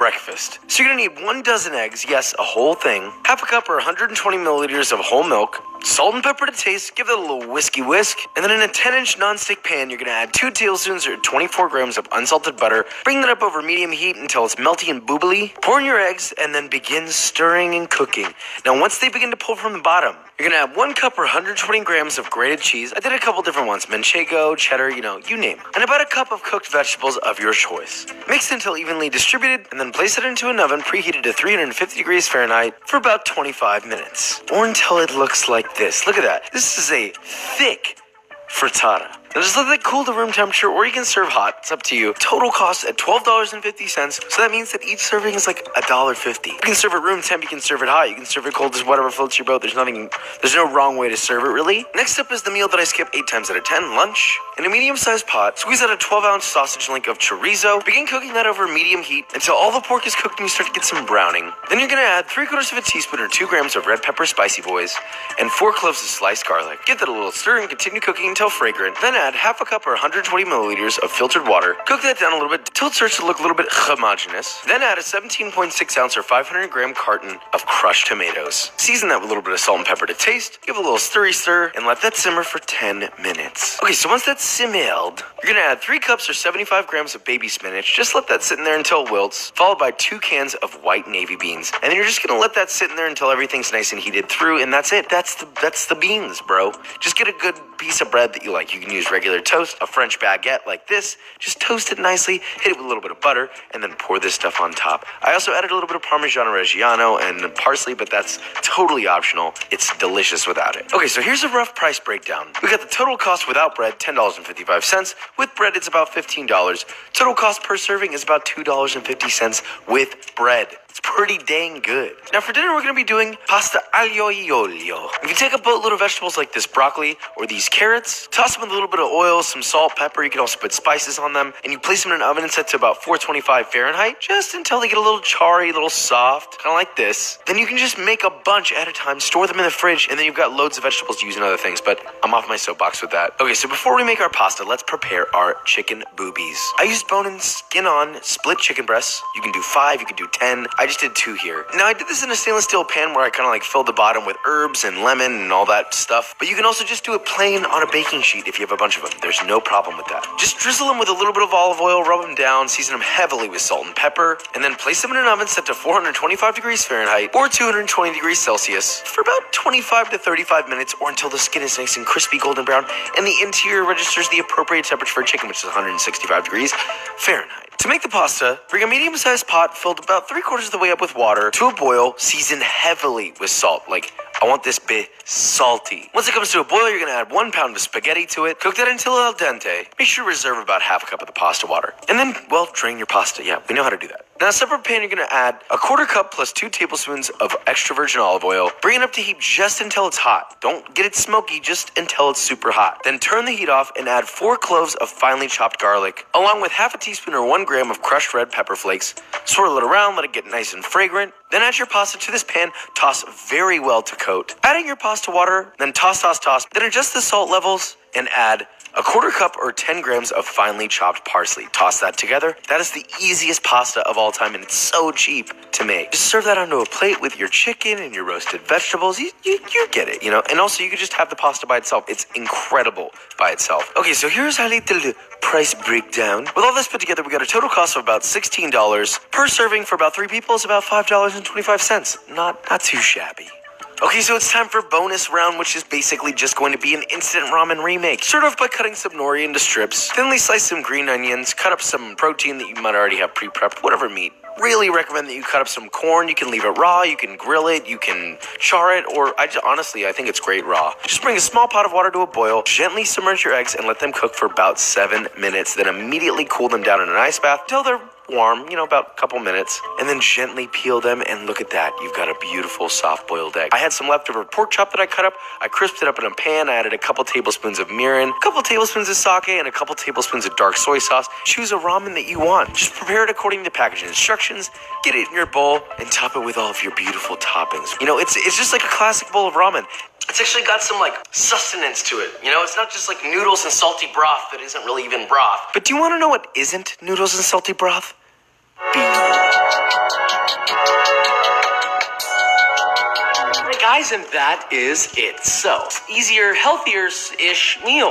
breakfast. So you're gonna need 1 dozen eggs, yes, a whole thing, half a cup or 120 milliliters of whole milk, salt and pepper to taste, give that a little whiskey whisk, and then in a 10-inch non-stick pan, you're gonna add 2 tablespoons or 24 grams of unsalted butter, bring that up over medium heat until it's melty and boobily, pour in your eggs, and then begin stirring and cooking. Now, once they begin to pull from the bottom, you're gonna add 1 cup or 120 grams of grated cheese. I did a couple different ones, manchego, cheddar, you name it. And about a cup of cooked vegetables of your choice. Mix it until evenly distributed, and then place it into an oven preheated to 350 degrees Fahrenheit for about 25 minutes. Or until it looks like this. Look at that. This is a thick frittata. Now just let that cool to room temperature, or you can serve hot. It's up to you. Total cost at $12.50, so that means that each serving is like $1.50. You can serve it room temp, you can serve it hot, you can serve it cold, just whatever floats your boat. There's no wrong way to serve it, really. Next up is the meal that I skip 8 times out of 10, lunch. In a medium-sized pot, squeeze out a 12-ounce sausage link of chorizo. Begin cooking that over medium heat until all the pork is cooked and you start to get some browning. Then you're gonna add 3/4 of a teaspoon or 2 grams of red pepper spicy boys and 4 cloves of sliced garlic. Give that a little stir and continue cooking until fragrant. Then add half a cup or 120 milliliters of filtered water. Cook that down a little bit till it starts to look a little bit homogeneous. Then add a 17.6 ounce or 500 gram carton of crushed tomatoes. Season that with a little bit of salt and pepper to taste. Give it a little stir and let that simmer for 10 minutes. Okay, so once that's simmered, you're gonna add 3 cups or 75 grams of baby spinach. Just let that sit in there until it wilts, followed by 2 cans of white navy beans. And then you're just gonna let that sit in there until everything's nice and heated through, and that's it. That's the beans, bro. Just get a good piece of bread that you like. You can use regular toast, a French baguette like this. Just toast it nicely, hit it with a little bit of butter, and then pour this stuff on top. I also added a little bit of Parmigiano Reggiano and parsley, but that's totally optional. It's delicious without it. Okay, so here's a rough price breakdown. We got the total cost without bread, $10.55. With bread, it's about $15. Total cost per serving is about $2.50 with bread. It's pretty dang good. Now for dinner, we're going to be doing pasta aglio e olio. If you take a boatload of vegetables like this broccoli or these carrots, toss them with a little bit of oil, some salt, pepper, you can also put spices on them, and you place them in an oven and set to about 425 Fahrenheit, just until they get a little charry, a little soft, kind of like this. Then you can just make a bunch at a time, store them in the fridge, and then you've got loads of vegetables to use in other things, but I'm off my soapbox with that. Okay, so before we make our pasta, let's prepare our chicken boobies. I used bone and skin on split chicken breasts. You can do 5, you can do 10. I just did 2 here. Now I did this in a stainless steel pan where I kind of like filled the bottom with herbs and lemon and all that stuff. But you can also just do it plain on a baking sheet if you have a bunch of them. There's no problem with that. Just drizzle them with a little bit of olive oil, rub them down, season them heavily with salt and pepper, and then place them in an oven set to 425 degrees Fahrenheit or 220 degrees Celsius for about 25 to 35 minutes, or until the skin is nice and crispy golden brown and the interior registers the appropriate temperature for chicken, which is 165 degrees Fahrenheit. To make the pasta, bring a medium-sized pot filled about 3/4 of the way up with water to a boil, season heavily with salt. Like, I want this bit salty. Once it comes to a boil, you're gonna add 1 pound of spaghetti to it. Cook that until al dente. Make sure to reserve about half a cup of the pasta water. And then, well, drain your pasta. Yeah, we know how to do that. Now, in a separate pan, you're gonna add a 1/4 cup plus 2 tablespoons of extra virgin olive oil. Bring it up to heat just until it's hot. Don't get it smoky, just until it's super hot. Then turn the heat off and add 4 cloves of finely chopped garlic, along with half a teaspoon or 1 gram of crushed red pepper flakes. Swirl it around, let it get nice and fragrant. Then add your pasta to this pan, toss very well to coat. Adding your pasta water, then toss. Then adjust the salt levels and add a 1/4 cup or 10 grams of finely chopped parsley. Toss that together. That is the easiest pasta of all time, and it's so cheap to make. Just serve that onto a plate with your chicken and your roasted vegetables. You get it, And also, you could just have the pasta by itself. It's incredible by itself. Okay, so here's a little price breakdown. With all this put together, we got a total cost of about $16 per serving. For about 3 people, it's about $5.25. Not too shabby. Okay, so it's time for bonus round, which is basically just going to be an instant ramen remake. Start off by cutting some nori into strips, thinly slice some green onions, cut up some protein that you might already have pre-prepped, whatever meat. Really recommend that you cut up some corn. You can leave it raw, you can grill it, you can char it, or honestly, I think it's great raw. Just bring a small pot of water to a boil, gently submerge your eggs, and let them cook for about 7 minutes. Then immediately cool them down in an ice bath until they're warm, about a couple minutes, and then gently peel them, and look at that. You've got a beautiful soft-boiled egg. I had some leftover pork chop that I cut up. I crisped it up in a pan. I added a couple tablespoons of mirin, a couple tablespoons of sake, and a couple tablespoons of dark soy sauce. Choose a ramen that you want. Just prepare it according to packaging instructions, get it in your bowl, and top it with all of your beautiful toppings. It's just like a classic bowl of ramen. It's actually got some, sustenance to it. It's not just, noodles and salty broth that isn't really even broth. But do you want to know what isn't noodles and salty broth? Beans. guys, and that is it. So, easier, healthier-ish meal.